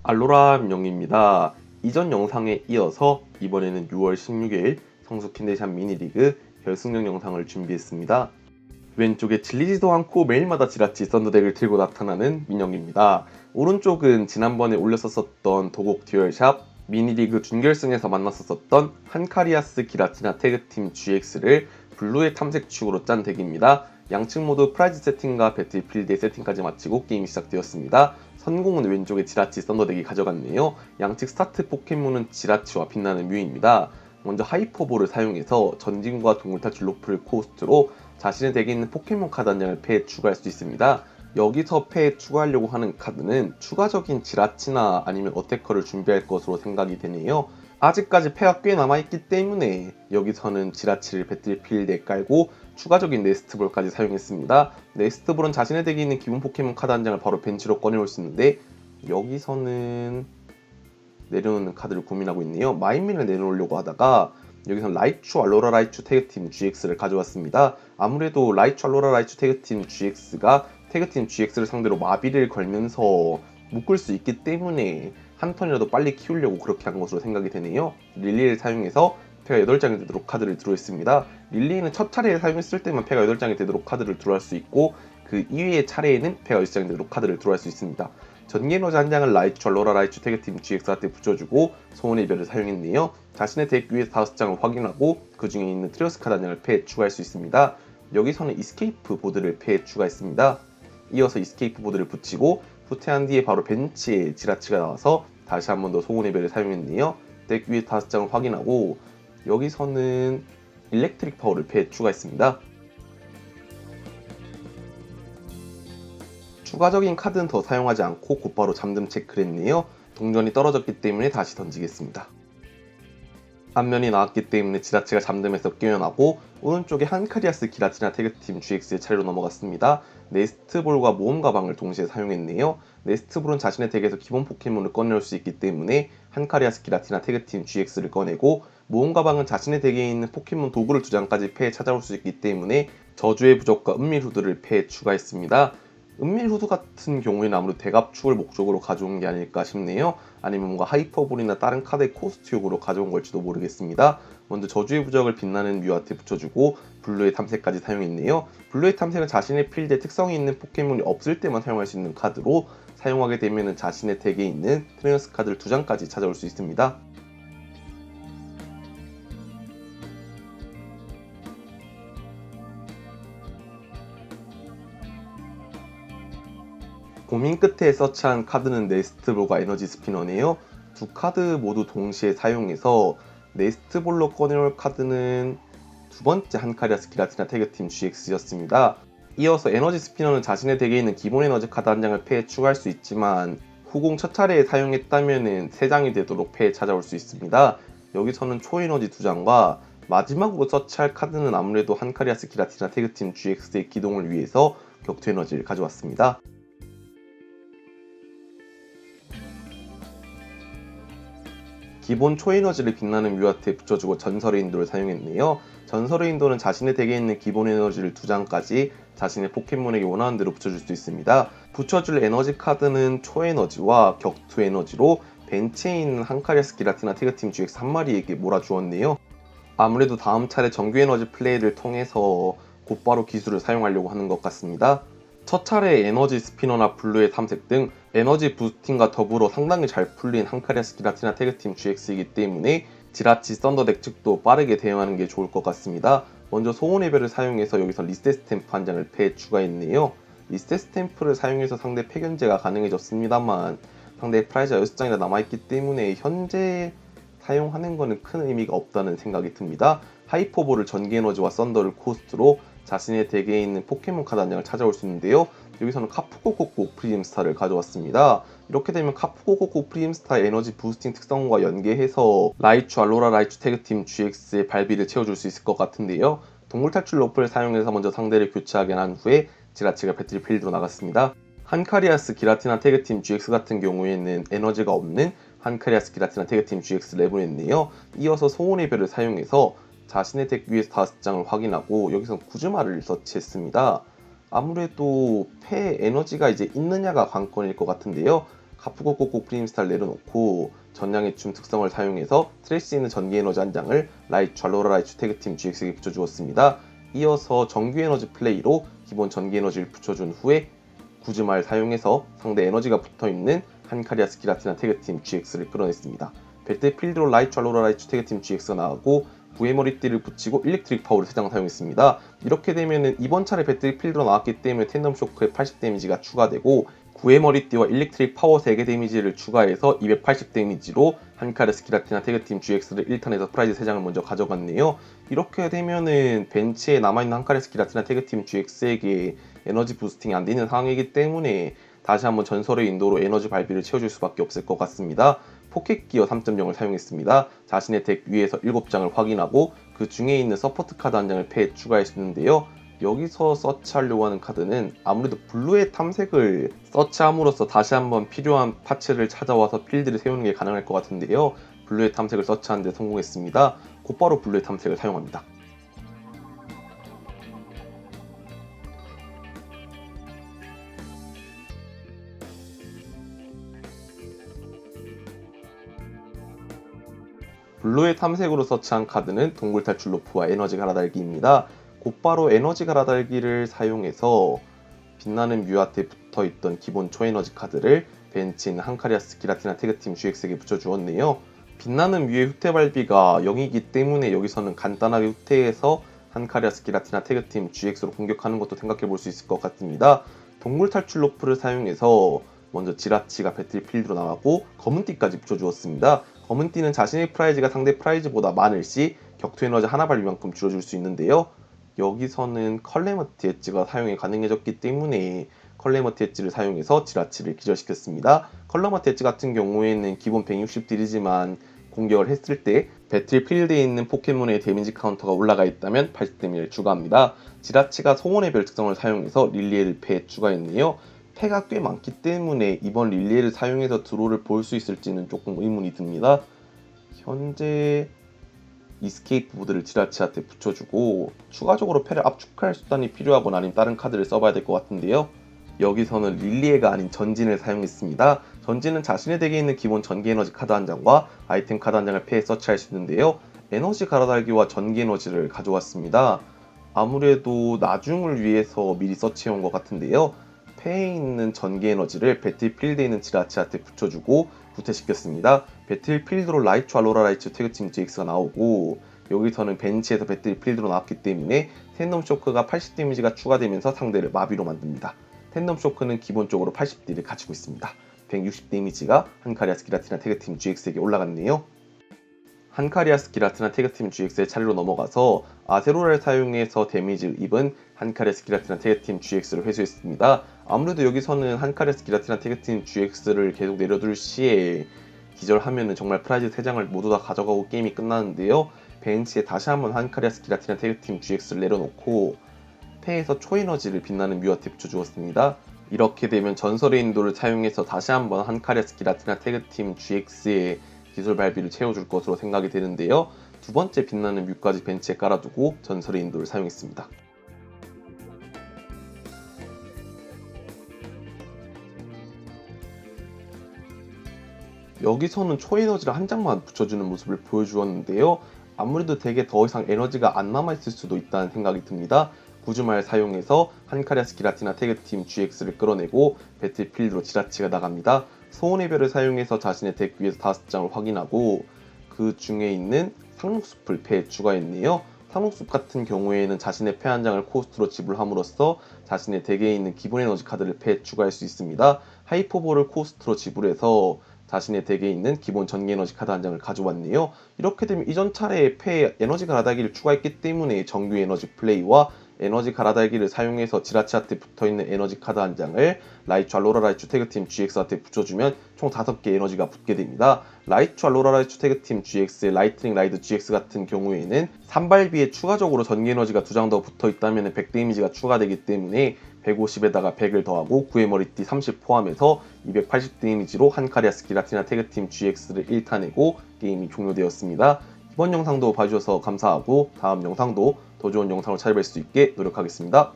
알로라 민영입니다. 이전 영상에 이어서 이번에는 6월 16일 성수 캔디샵 미니리그 결승전 영상을 준비했습니다. 왼쪽에 질리지도 않고 매일마다 지라치 썬더덱을 들고 나타나는 민영입니다. 오른쪽은 지난번에 올렸었던 도곡 듀얼샵 미니리그 준결승에서 만났었던 한카리아스 기라티나 태그팀 GX를 블루의 탐색축으로 짠 덱입니다. 양측 모두 프라이즈 세팅과 배틀필드의 세팅까지 마치고 게임이 시작되었습니다. 선공은 왼쪽에 지라치 썬더덱이 가져갔네요. 양측 스타트 포켓몬은 지라치와 빛나는 뮤입니다. 먼저 하이퍼볼을 사용해서 전진과 동물탈출 로프를 코스트로 자신의 덱에 있는 포켓몬 카드 한 장을 패에 추가할 수 있습니다. 여기서 패에 추가하려고 하는 카드는 추가적인 지라치나 아니면 어태커를 준비할 것으로 생각이 되네요. 아직까지 패가 꽤 남아있기 때문에 여기서는 지라치를 배틀필드에 깔고 추가적인 네스트볼까지 사용했습니다. 네스트볼은 자신의 덱에 있는 기본 포켓몬 카드 한 장을 바로 벤치로 꺼내올 수 있는데 여기서는 내려놓는 카드를 고민하고 있네요. 마인민을 내놓으려고 하다가 여기서 라이츄 알로라 라이츄 태그팀 GX를 가져왔습니다. 아무래도 라이츄 알로라 라이츄 태그팀 GX가 태그팀 GX를 상대로 마비를 걸면서 묶을 수 있기 때문에 한 턴이라도 빨리 키우려고 그렇게 한 것으로 생각이 되네요. 릴리를 사용해서 패가 8장이 되도록 카드를 드로했습니다. 릴리는 첫 차례에 사용했을 때만 패가 8장이 되도록 카드를 드로할 수 있고 그 이외의 차례에는 패가 6장이 되도록 카드를 드로할 수 있습니다. 전기에너지 한 장을 라이츄 알로라 라이츄 태그팀 GX한테 붙여주고 소원의 별을 사용했네요. 자신의 덱 위에서 5장을 확인하고 그 중에 있는 트리오스 카드 한 장을 패에 추가할 수 있습니다. 여기서는 이스케이프 보드를 패에 추가했습니다. 이어서 이스케이프 보드를 붙이고 후퇴한 뒤에 바로 벤치에 지라치가 나와서 다시 한 번 더 소원의 별을 사용했네요. 덱 위에 5장을 확인하고 여기서는 일렉트릭 파워를 패에 추가했습니다. 추가적인 카드는 더 사용하지 않고 곧바로 잠금 체크를 했네요. 동전이 떨어졌기 때문에 다시 던지겠습니다. 앞면이 나왔기 때문에 지라치가 잠듦에서 깨어나고 오른쪽에 한카리아스 기라티나 태그팀 GX의 차례로 넘어갔습니다. 네스트볼과 모험 가방을 동시에 사용했네요. 네스트볼은 자신의 덱에서 기본 포켓몬을 꺼낼 수 있기 때문에 한카리아스 기라티나 태그팀 GX를 꺼내고 모험 가방은 자신의 덱에 있는 포켓몬 도구를 2장까지 패에 찾아올 수 있기 때문에 저주의 부적과 은밀 후드를 패에 추가했습니다. 은밀 후드 같은 경우에는 아무래도 대갑축을 목적으로 가져온 게 아닐까 싶네요. 아니면 뭔가 하이퍼볼이나 다른 카드의 코스트용으로 가져온 걸지도 모르겠습니다. 먼저 저주의 부적을 빛나는 뮤한테 붙여주고 블루의 탐색까지 사용했네요. 블루의 탐색은 자신의 필드에 특성이 있는 포켓몬이 없을 때만 사용할 수 있는 카드로 사용하게 되면 자신의 덱에 있는 트레너스 카드를 2장까지 찾아올 수 있습니다. 고민 끝에 서치한 카드는 네스트볼과 에너지 스피너네요. 두 카드 모두 동시에 사용해서 네스트볼로 꺼내올 카드는 두 번째 한카리아스 기라티나 태그팀 GX였습니다. 이어서 에너지 스피너는 자신의 덱에 있는 기본 에너지 카드 한 장을 패에 추가할 수 있지만 후공 첫 차례에 사용했다면 3장이 되도록 패에 찾아올 수 있습니다. 여기서는 초에너지 2장과 마지막으로 서치할 카드는 아무래도 한카리아스 기라티나 태그팀 GX의 기동을 위해서 격투 에너지를 가져왔습니다. 기본 초에너지를 빛나는 뮤한테 붙여주고 전설의 인도를 사용했네요. 전설의 인도는 자신의 덱에 있는 기본 에너지를 2장까지 자신의 포켓몬에게 원하는 대로 붙여줄 수 있습니다. 붙여줄 에너지 카드는 초에너지와 격투 에너지로 벤치에 있는 한카리아스 기라티나 태그팀 GX 한 마리에게 몰아주었네요. 아무래도 다음 차례 정규 에너지 플레이를 통해서 곧바로 기술을 사용하려고 하는 것 같습니다. 첫 차례 에너지 스피너나 블루의 탐색 등 에너지 부스팅과 더불어 상당히 잘 풀린 한카리아스 기라티나 태그팀 GX이기 때문에 지라치 썬더덱 측도 빠르게 대응하는 게 좋을 것 같습니다. 먼저 소원의 별을 사용해서 여기서 리셋 스탬프 한 장을 패에 추가했네요. 리셋 스탬프를 사용해서 상대 패견제가 가능해졌습니다만 상대 프라이즈가 6장이나 남아있기 때문에 현재 사용하는 것은 큰 의미가 없다는 생각이 듭니다. 하이퍼볼을 전기에너지와 썬더를 코스트로 자신의 덱에 있는 포켓몬 카드 한 장을 찾아올 수 있는데요. 여기서는 카푸고코코 프리즘스타를 가져왔습니다. 이렇게 되면 카푸고코코 프리즘스타의 에너지 부스팅 특성과 연계해서 라이츄 알로라 라이츄 태그팀 GX의 발비를 채워줄 수 있을 것 같은데요. 동물 탈출 로프를 사용해서 먼저 상대를 교체하게 한 후에 지라치가 배틀필드로 나갔습니다. 한카리아스 기라티나 태그팀 GX 같은 경우에는 에너지가 없는 한카리아스 기라티나 태그팀 GX를 내보냈네요. 이어서 소원의 별을 사용해서 자신의 덱 위에서 5장을 확인하고 여기서 구즈마를 서치했습니다. 아무래도 패 에너지가 이제 있느냐가 관건일 것 같은데요. 가프고 꼭꼭 프리임스타를 내려놓고 전량의 춤 특성을 사용해서 트래시 있는 전기 에너지 한 장을 라이츄 알로라라이츄 태그팀 GX에게 붙여주었습니다. 이어서 정규 에너지 플레이로 기본 전기 에너지를 붙여준 후에 구즈마를 사용해서 상대 에너지가 붙어있는 한카리아스 기라티나 태그팀 GX를 끌어냈습니다. 배틀필드로 라이츄 알로라라이츄 태그팀 GX가 나오고 구의 머리띠를 붙이고 일렉트릭 파워를 3장 사용했습니다. 이렇게 되면은 이번 차례 배틀필드로 나왔기 때문에 텐덤 쇼크에 80 데미지가 추가되고 구의 머리띠와 일렉트릭 파워 3개 데미지를 추가해서 280 데미지로 한카리아스 기라티나 태그팀 GX를 1턴에서 프라이즈 3장을 먼저 가져갔네요. 이렇게 되면은 벤치에 남아있는 한카리아스 기라티나 태그팀 GX에게 에너지 부스팅이 안 되는 상황이기 때문에 다시 한번 전설의 인도로 에너지 발비를 채워줄 수밖에 없을 것 같습니다. 포켓 기어 3.0을 사용했습니다. 자신의 덱 위에서 7장을 확인하고 그 중에 있는 서포트 카드 한 장을 패에 추가했는데요. 여기서 서치하려고 하는 카드는 아무래도 블루의 탐색을 서치함으로써 다시 한번 필요한 파츠를 찾아와서 필드를 세우는 게 가능할 것 같은데요. 블루의 탐색을 서치하는 데 성공했습니다. 곧바로 블루의 탐색을 사용합니다. 블루의 탐색으로 서치한 카드는 동굴 탈출 로프와 에너지 갈아달기입니다. 곧바로 에너지 갈아달기를 사용해서 빛나는 뮤한테 붙어있던 기본 초에너지 카드를 벤치에 있는 한카리아스 기라티나 태그팀 GX에게 붙여주었네요. 빛나는 뮤의 후퇴 발비가 0이기 때문에 여기서는 간단하게 후퇴해서 한카리아스 기라티나 태그팀 GX로 공격하는 것도 생각해 볼 수 있을 것 같습니다. 동굴 탈출 로프를 사용해서 먼저 지라치가 배틀필드로 나가고 검은띠까지 붙여주었습니다. 검은띠는 자신의 프라이즈가 상대 프라이즈보다 많을 시 격투 에너지 하나 발비만큼 줄여줄 수 있는데요. 여기서는 컬레머티 엣지가 사용이 가능해졌기 때문에 컬레머티 엣지를 사용해서 지라치를 기절시켰습니다. 컬레머티 엣지 같은 경우에는 기본 160딜이지만 공격을 했을 때 배틀필드에 있는 포켓몬의 데미지 카운터가 올라가 있다면 80 데미지를 추가합니다. 지라치가 소원의 별 특성을 사용해서 릴리에를 패에 추가했네요. 패가 꽤 많기 때문에 이번 릴리에를 사용해서 드로우를 볼 수 있을지는 조금 의문이 듭니다. 현재 이스케이프 보드를 지라치한테 붙여주고 추가적으로 패를 압축할 수단이 필요하거나 아니면 다른 카드를 써봐야 될 것 같은데요. 여기서는 릴리에가 아닌 전진을 사용했습니다. 전진은 자신의 덱에 있는 기본 전기 에너지 카드 한 장과 아이템 카드 한 장을 패에 서치할 수 있는데요. 에너지 갈아달기와 전기 에너지를 가져왔습니다. 아무래도 나중을 위해서 미리 서치해온 것 같은데요. 패에 있는 전기 에너지를 배틀필드에 있는 지라치한테 붙여주고 후퇴시켰습니다. 배틀필드로 라이츄 알로라라이츄 태그팀 GX가 나오고 여기서는 벤치에서 배틀필드로 나왔기 때문에 텐덤 쇼크가 80 데미지가 추가되면서 상대를 마비로 만듭니다. 텐덤 쇼크는 기본적으로 80딜을 가지고 있습니다. 160 데미지가 한카리아스 기라티나 태그팀 GX에게 올라갔네요. 한카리아스 기라티나 태그팀 GX의 차례로 넘어가서 아세로라를 사용해서 데미지를 입은 한카리아스 기라티나 태그팀 GX를 회수했습니다. 아무래도 여기서는 한카리아스 기라티나 태그팀 GX를 계속 내려둘 시에 기절하면은 정말 프라이즈 3장을 모두 다 가져가고 게임이 끝나는데요. 벤치에 다시 한번 한카리아스 기라티나 태그팀 GX를 내려놓고 패에서 초에너지를 빛나는 뮤한테 붙여주었습니다. 이렇게 되면 전설의 인도를 사용해서 다시 한번 한카리아스 기라티나 태그팀 GX의 기술 발비를 채워줄 것으로 생각이 되는데요. 두 번째 빛나는 뮤까지 벤치에 깔아두고 전설의 인도를 사용했습니다. 여기서는 초에너지를 한 장만 붙여주는 모습을 보여주었는데요. 아무래도 덱에 더 이상 에너지가 안 남아있을 수도 있다는 생각이 듭니다. 구즈마를 사용해서 한카리아스 기라티나 태그팀 GX를 끌어내고 배틀필드로 지라치가 나갑니다. 소원의 별을 사용해서 자신의 덱 위에서 5장을 확인하고 그 중에 있는 상록숲을 패에 추가했네요. 상록숲 같은 경우에는 자신의 패 한 장을 코스트로 지불함으로써 자신의 덱에 있는 기본 에너지 카드를 패에 추가할 수 있습니다. 하이퍼볼을 코스트로 지불해서 자신의 덱에 있는 기본 전기 에너지 카드 한 장을 가져왔네요. 이렇게 되면 이전 차례에 패에 에너지 갈아달기를 추가했기 때문에 정규 에너지 플레이와 에너지 갈아달기를 사용해서 지라치한테 붙어있는 에너지 카드 한 장을 라이츄 알로라라이츄 태그팀 GX한테 붙여주면 총 5개 에너지가 붙게 됩니다. 라이츄 알로라라이츄 태그팀 GX의 라이트닝 라이드 GX 같은 경우에는 산발비에 추가적으로 전기 에너지가 2장 더 붙어있다면 100 데미지가 추가되기 때문에 150에다가 100을 더하고 구의 머리띠 30 포함해서 280 데미지로 한카리아스 기라티나 태그팀 GX를 1타내고 게임이 종료되었습니다. 이번 영상도 봐주셔서 감사하고 다음 영상도 더 좋은 영상으로 찾아뵐 수 있게 노력하겠습니다.